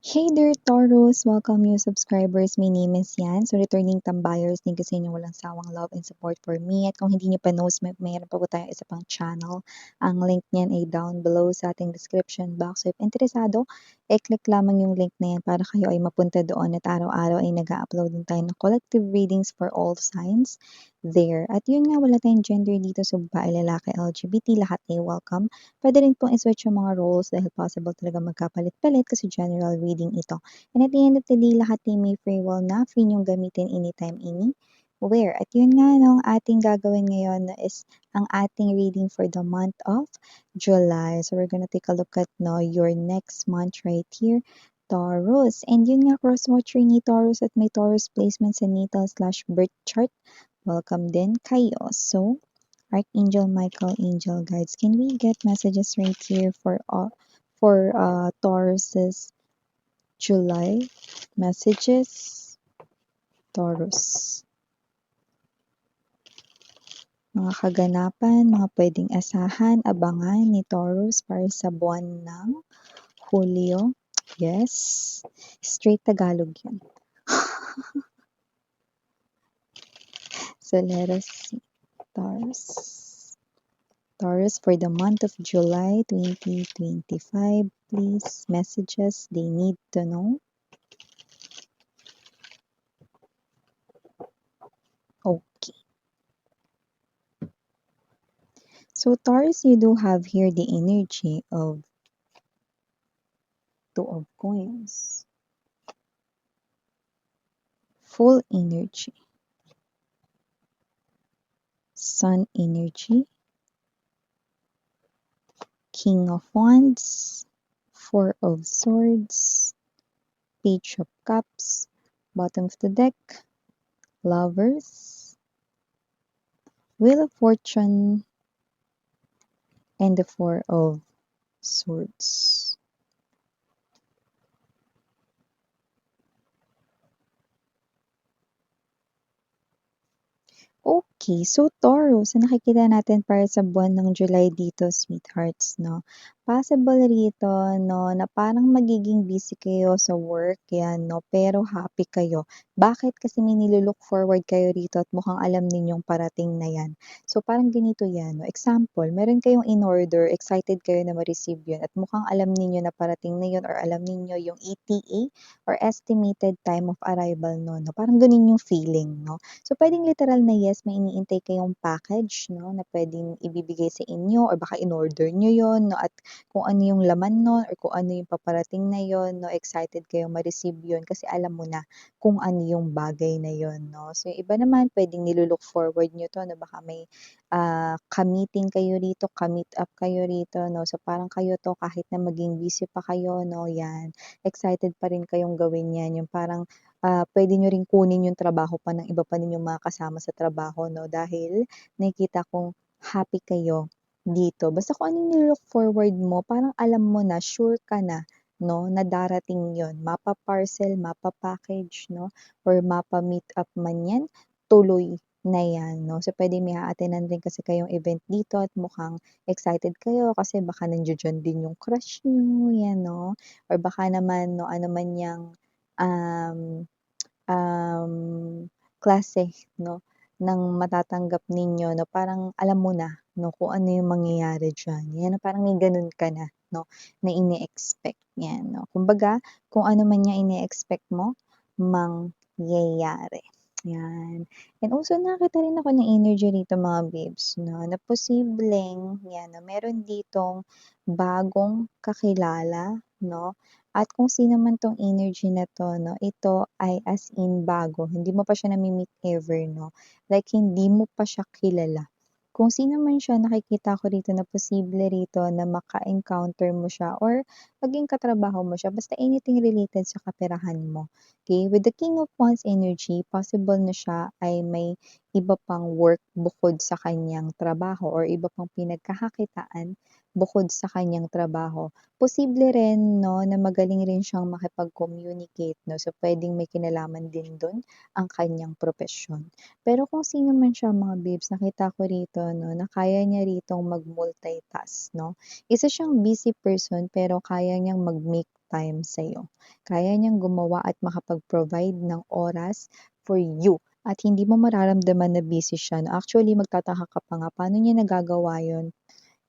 Hey there, Taurus! Welcome new subscribers. My name is Yan. So, returning tambayers, thank you sa inyong walang sawang love and support for me. At kung hindi nyo pa knows, mayroon pa po tayong isa pang channel. Ang link niyan ay down below sa ating description box. So, if interesado, i-click lamang yung link na yan para kayo ay mapunta doon at araw-araw ay nag-upload din tayo ng collective readings for all signs there. At yun nga, wala tayong gender dito. So, babae, lalaki, LGBT, lahat ay welcome. Pwede rin pong i-switch yung mga roles dahil possible talaga magkapalit-palit kasi general reading ito. And at the end of the day, lahat ay may free will na free niyong gamitin anytime, anywhere. At yun nga, no, ang ating gagawin ngayon is ang ating reading for the month of July. So we're gonna take a look at your next month right here. Taurus. And yun nga, cross-watcher ni Taurus at may Taurus placement sa natal/birth chart. Welcome din kayo. So, Archangel Michael, Angel Guides. Can we get messages right here for Taurus's July messages? Taurus. Mga kaganapan, mga pwedeng asahan, abangan ni Taurus para sa buwan ng Hulyo. Yes. Straight Tagalog yun. So let us see. Taurus for the month of July 2025. Please, messages they need to know. Okay. So Taurus, you do have here the energy of Two of Coins. Full energy. Sun energy. King of Wands. Four of Swords. Page of Cups. Bottom of the deck. Lovers. Wheel of Fortune. And the Four of Swords. Okay, so Taurus, ang nakikita natin para sa buwan ng July dito, sweethearts, no? Possible rito, no, na parang magiging busy kayo sa work, yan, no? Pero happy kayo. Bakit? Kasi may nilulook forward kayo rito at mukhang alam ninyong parating na yan. So parang ganito yan, no? Example, meron kayong in order, excited kayo na ma-receive yun at mukhang alam ninyo na parating na yun or alam ninyo yung ETA or estimated time of arrival, no? Parang ganun yung feeling, no? So, pwedeng literal na yes, may iniintay kayong package, no, na pwedeng ibibigay sa inyo or baka in-order nyo yon, no, at kung ano yung laman nun or kung ano yung paparating na yon, no, excited kayong ma-receive yun kasi alam mo na kung ano yung bagay na yon, no. So, yung iba naman, pwedeng nilulook forward nyo to, no, baka may ka-meeting kayo rito, ka-meet up kayo rito, no. So, parang kayo to, kahit na maging busy pa kayo, no, yan, excited pa rin kayong gawin yan, yung parang pwede nyo ring kunin yung trabaho pa ng iba pa ninyong mga kasama sa trabaho, no? Dahil nakikita kong happy kayo dito. Basta kung anong nilook forward mo, parang alam mo na, sure ka na, no, na darating yon. Mapa-parcel, mapa-package, no? Or mapa-meet up man yan, tuloy na yan, no? So, pwede may a-attendan din kasi kayong event dito at mukhang excited kayo kasi baka nandiyan din yung crush nyo, yan, no? Or baka naman, no, ano man yung um, um, klase 'no, ng matatanggap ninyo 'no, parang alam mo na 'no, kung ano yung mangyayari diyan. 'Yan, parang may gano'n ka na 'no, na ini-expect 'yan 'no. Kumbaga, kung ano man yung ini-expect mo, mangyayari, 'yan. And also nakakita rin ako ng energy rito mga babes 'no, na posibleng 'yan 'no, meron ditong bagong kakilala 'no, at kung sino man 'tong energy na 'to 'no, ito ay as in bago, hindi mo pa siya nami-meet ever 'no, like hindi mo pa siya kilala. Kung sino man siya nakikita ko rito na posible rito na maka-encounter mo siya or maging katrabaho mo siya, basta anything related sa kaperahan mo, okey? With the King of Wands energy, possible na siya ay may iba pang work bukod sa kaniyang trabaho or iba pang pinagkakakitaan bukod sa kaniyang trabaho. Posible rin 'no, na magaling rin siyang makipag-communicate 'no, so puwedeng may kinalaman din dun ang kaniyang propesyon. Pero kung sino man siya mga babes, nakita ko rito 'no, na kaya niya ritong mag-multitask 'no. Isa siyang busy person pero kaya niyang mag-make time sa'yo. Kaya niyang gumawa at makapag-provide ng oras for you at hindi mo mararamdaman na busy siya 'no. Actually magtataka ka pa nga, paano niya nagagawa yun,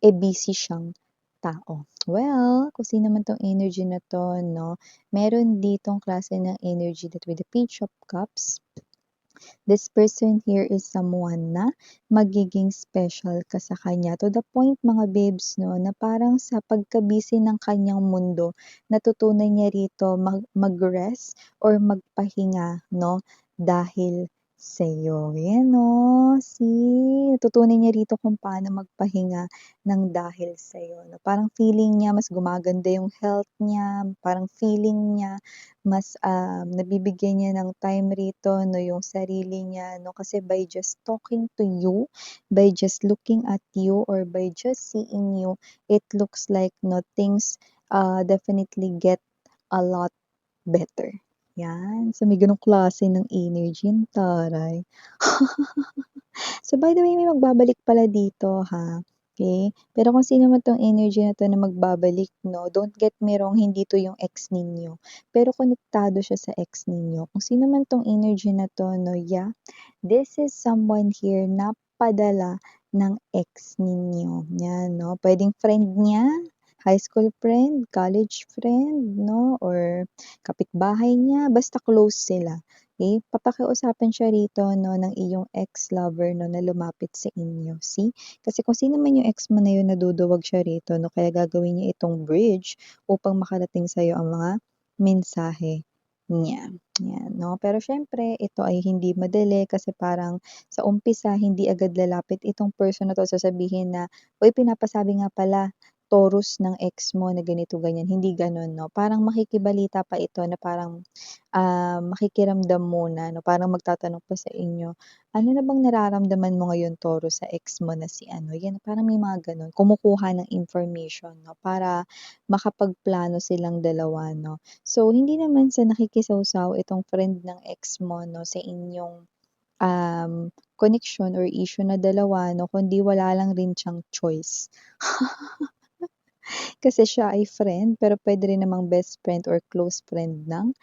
busy siyang tao. Well, kung sino man 'tong energy na 'to 'no, meron ditong klase ng energy that with the Page of Cups. This person here is someone na magiging special ka sa kanya to the point mga babes 'no, na parang sa pagka-busy ng kanyang mundo, natutunan niya rito mag-rest or magpahinga 'no, dahil sa'yo. Yan 'no, see, natutunan niya rito kung paano magpahinga ng dahil sa'yo 'no. Parang feeling niya mas gumaganda yung health niya, parang feeling niya mas, nabibigyan niya ng time rito 'no, yung sarili niya 'no, kasi by just talking to you, by just looking at you, or by just seeing you, it looks like 'no, things, definitely get a lot better. Yan, so may gano'ng klase ng energy, ang taray. So by the way, may magbabalik pala dito ha, okay. Pero kung sino man 'tong energy na 'to na magbabalik 'no, don't get me wrong, hindi 'to yung ex ninyo, pero konektado siya sa ex ninyo. Kung sino man 'tong energy na 'to 'no, yeah, this is someone here na padala ng ex ninyo, 'yan 'no. Puwedeng friend niya, high school friend, college friend 'no, or kapitbahay niya, basta close sila. Okay, papakiusapan siya rito 'no ng iyong ex-lover 'no na lumapit sa inyo, see? Kasi kung sino man yung ex mo na yun, naduduwag siya rito 'no, kaya gagawin niya itong bridge upang makarating sa'yo ang mga mensahe niya, 'yan 'no. Pero siyempre ito ay hindi madali kasi parang sa umpisa hindi agad lalapit itong person na 'to, sasabihin na, "Uy, pinapasabi nga pala Taurus ng ex mo na ganito, ganyan." Hindi gano'n 'no, parang makikibalita pa ito na parang makikiramdam muna 'no, parang magtatanong pa sa inyo, "Ano na bang nararamdaman mo ngayon Taurus sa ex mo na si ano?" Yan, parang may mga gano'n, kumukuha ng information 'no, para makapagplano silang dalawa 'no. So, hindi naman sa nakikisawsaw itong friend ng ex mo 'no, sa inyong, connection or issue na dalawa 'no, kundi wala lang rin siyang choice. Kasi siya ay friend, pero puwede rin namang best friend or close friend ng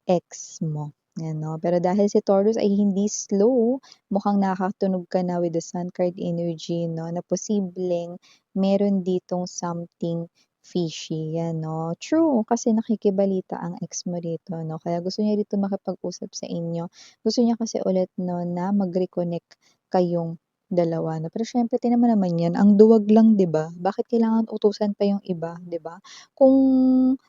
ex mo, 'yan 'no. Pero dahil si Taurus ay hindi slow, mukhang nakakatunog ka na with the Sun card energy 'no, na posibleng meron ditong something fishy, 'yan 'no. True, kasi nakikibalita ang ex mo rito 'no, kaya gusto niya rito makipag-usap sa inyo. Gusto niya kasi ulit 'no na mag-reconnect kayong dalawa 'no. Pero siyempre tignan mo naman 'yan, ang duwag lang 'di ba? Bakit kailangan utusan pa yung iba, 'di ba? Kung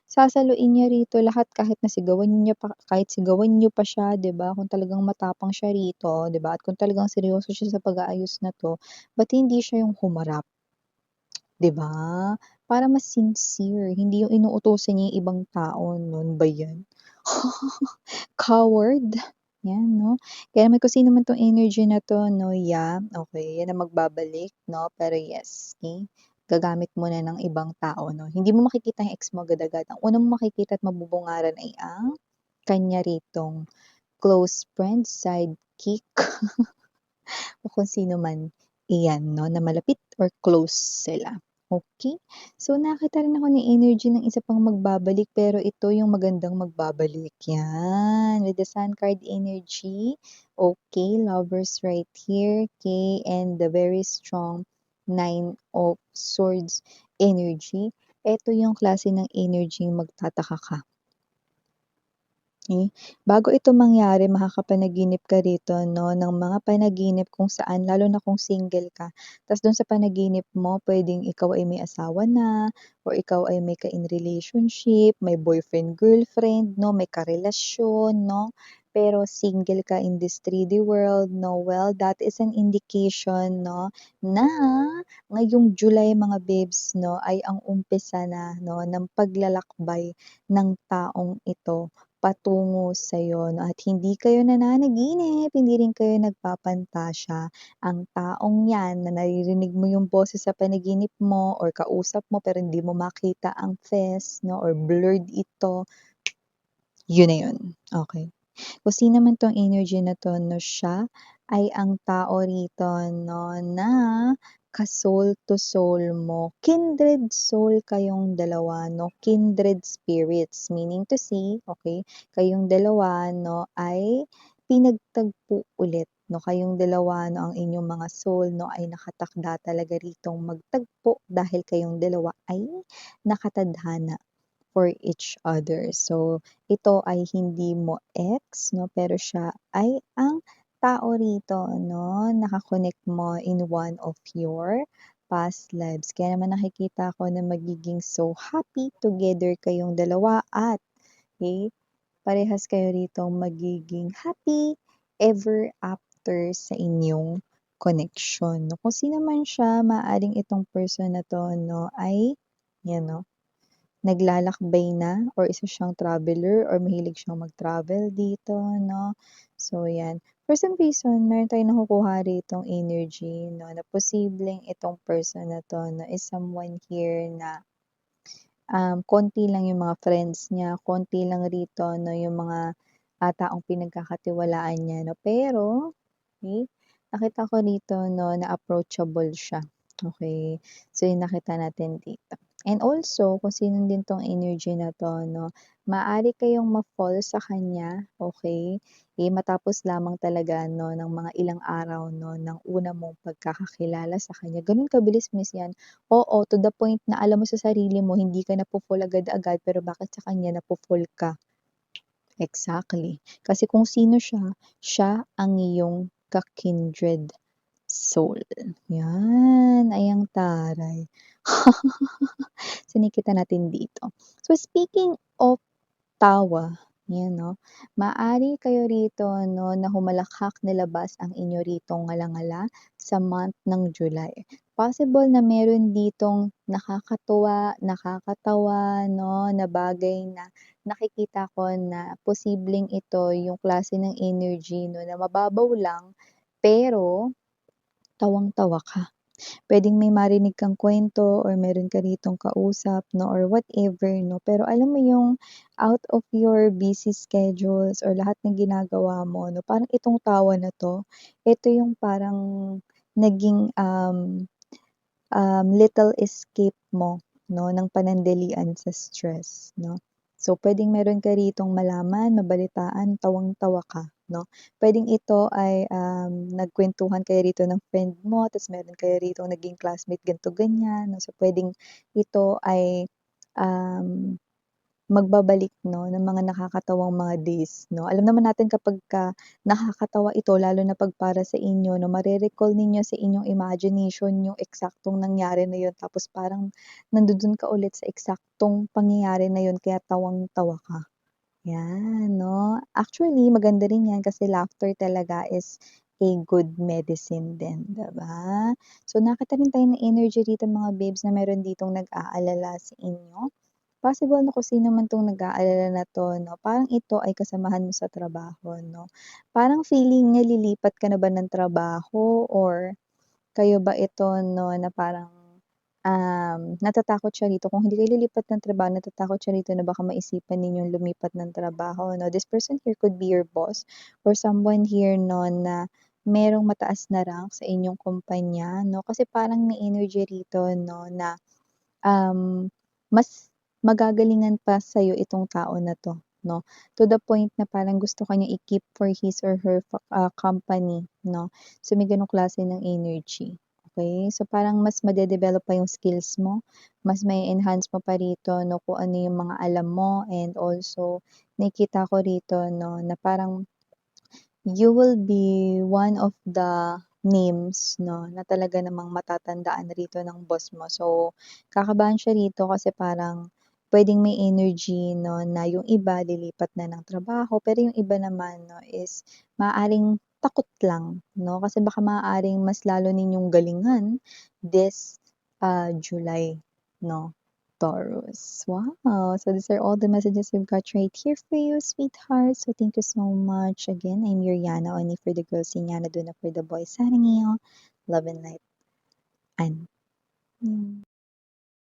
sasaluin niya rito lahat kahit sigawan niyo pa siya 'di ba, kung talagang matapang siya rito 'di ba, at kung talagang seryoso siya sa pag-aayos na 'to, ba't hindi siya yung humarap, 'di ba? Para mas sincere, hindi yung inuutusan niya yung ibang tao, nun ba 'yan? Coward, 'yan 'no. Kaya naman kung sino man 'tong energy na 'to 'no, yeah, okey, 'yan ang magbabalik 'no, pero yes, okey, gagamit muna ng ibang tao 'no. Hindi mo makikita yung ex mo agad-agad, ang una mong makikita at mabubungaran ay ang kanya ritong close friend, sidekick, o kung sino man iyan 'no, na malapit or close sila, okey. So, nakakita rin ako ng energy ng isa pang magbabalik, pero ito yung magandang magbabalik, 'yan, with the Sun card energy. Okey, Lovers right here, okey, and the very strong Nine of Swords energy. Eto yung klase ng energy magtataka ka. Bago ito mangyari makakapanaginip ka rito 'no, ng mga panaginip kung saan lalo na kung single ka, ta's dun sa panaginip mo puwedeng ikaw ay may asawa na or ikaw ay may ka-in relationship, may boyfriend, girlfriend 'no, may karelasyon 'no, pero single ka in this 3D world 'no, well, that is an indication 'no, na ngayong July mga babes 'no, ay ang umpisa na 'no, ng paglalakbay ng taong ito patungo sa'yo 'no, at hindi kayo nananaginip, hindi rin kayo nagpapantasya. Ang taong 'yan na naririnig mo yung boses sa panaginip mo or kausap mo pero hindi mo makita ang face 'no, or blurred ito, yun na yun, okey. Kung sino man 'tong energy na 'to 'no, siya ay ang tao rito 'no, na ka-soul to soul mo, kindred soul kayong dalawa 'no, kindred spirits. Meaning to say, okey, kayong dalawa 'no ay pinagtagpo ulit 'no, kayong dalawa 'no, ang inyong mga soul 'no ay nakatakda talaga ritong magtagpo dahil kayong dalawa ay nakatadhana for each other. So, ito ay hindi mo ex 'no, pero siya ay ang tao rito 'no, naka-connect mo in one of your past lives. Kaya naman nakikita ko na magiging so happy together kayong dalawa at okay, parehas kayo ritong magiging happy ever after sa inyong connection 'no. Kung sino man siya, maaaring itong person na 'to 'no ay 'yan 'no, naglalakbay na or isa siyang traveler or mahilig siyang mag-travel dito 'no. So 'yan, for some reason meron tayong nakukuha ritong energy 'no, na posibleng itong person na 'to 'no is someone here na, konti lang yung mga friends niya, konti lang rito 'no yung mga, taong pinagkakatiwalaan niya 'no. Pero, okey, nakita ko rito 'no na approachable siya, okey. So yung nakita natin dito. And also kung sino din 'tong energy na 'to 'no, maaari kayong ma-fall sa kanya, okey, matapos lamang talaga 'no ng mga ilang araw 'no ng una mong pagkakakilala sa kanya. Gano'n kabilis miss 'yan. Oo, to the point na alam mo sa sarili mo hindi ka napo-fall agad-agad pero bakit sa kanya napo-fall ka. Exactly. Kasi kung sino siya, siya ang iyong ka-kindred soul. 'Yan, ay ang taray. Sinikita natin dito. So speaking of tawa, 'yan 'no, maaari kayo rito 'no na humalakhak nilabas ang inyo ritong ngala-ngala sa month ng July. Possible na meron ditong nakakatuwa, nakakatawa 'no, na bagay na nakikita ko na posibleng ito yung klase ng energy 'no na mababaw lang, pero tawang-tawa ka. Puwedeng may marinig kang kwento or meron ka ritong kausap 'no or whatever 'no, pero alam mo yung out of your busy schedules or lahat ng ginagawa mo 'no, parang itong tawa na 'to, ito yung parang naging, little escape mo 'no, ng panandalian sa stress 'no. So, puwedeng meron ka ritong malaman, mabalitaan, tawang-tawa ka 'no. Puwedeng ito ay, nagkuwentuhan kayo rito ng friend mo ta's meron kayo ritong naging classmate ganito, ganyan 'no. So, puwedeng ito ay, um magbabalik 'no, ng mga nakakatawang mga days 'no. Alam naman natin kapagka nakakatawa ito lalo na 'pag para sa inyo 'no, mare-recall ninyo sa inyong imagination yung eksaktong nangyari na yun tapos parang nandudun ka ulit sa eksaktong pangyayari na yun kaya tawang-tawa ka. 'Yan 'no. Actually maganda rin 'yan kasi laughter talaga is a good medicine din, 'di ba? So nakita rin tayo ng energy dito mga babes na meron ditong nag-aalala sa inyo. Possible na kung sino man 'tong nag-aalala na 'to 'no, parang ito ay kasamahan mo sa trabaho 'no. Parang feeling niya lilipat ka na ba ng trabaho or kayo ba ito 'no, na parang, natatakot siya rito kung hindi kayo lilipat ng trabaho, natatakot siya rito na baka maisipan ninyong lumipat ng trabaho 'no. This person here could be your boss or someone here 'no, na merong mataas na rank sa inyong kumpanya 'no, kasi parang may energy rito 'no na mas magagalingan pa sa'yo itong tao na 'to 'no, to the point na parang gusto ka niyang i-keep for his or her company 'no. So, may gano'ng klase ng energy, okey? So, parang mas made-develop pa yung skills mo, mas ma-e-enhance mo pa rito 'no kung ano yung mga alam mo and also nakikita ko rito 'no na parang you will be one of the names 'no, na talaga namang matatandaan rito ng boss mo. So, kakabahan siya rito kasi parang puwedeng may energy 'no, na yung iba lilipat na ng trabaho, pero yung iba naman 'no is maaaring takot lang 'no, kasi baka maaaring mas lalo ninyong galingan this, July 'no. Taurus. Wow! So these are all the messages we've got right here for you, sweetheart. So thank you so much. Again, I'm your Yana, only for the girls, and Yana Duna for the boys. Sana ngayon, love and light. And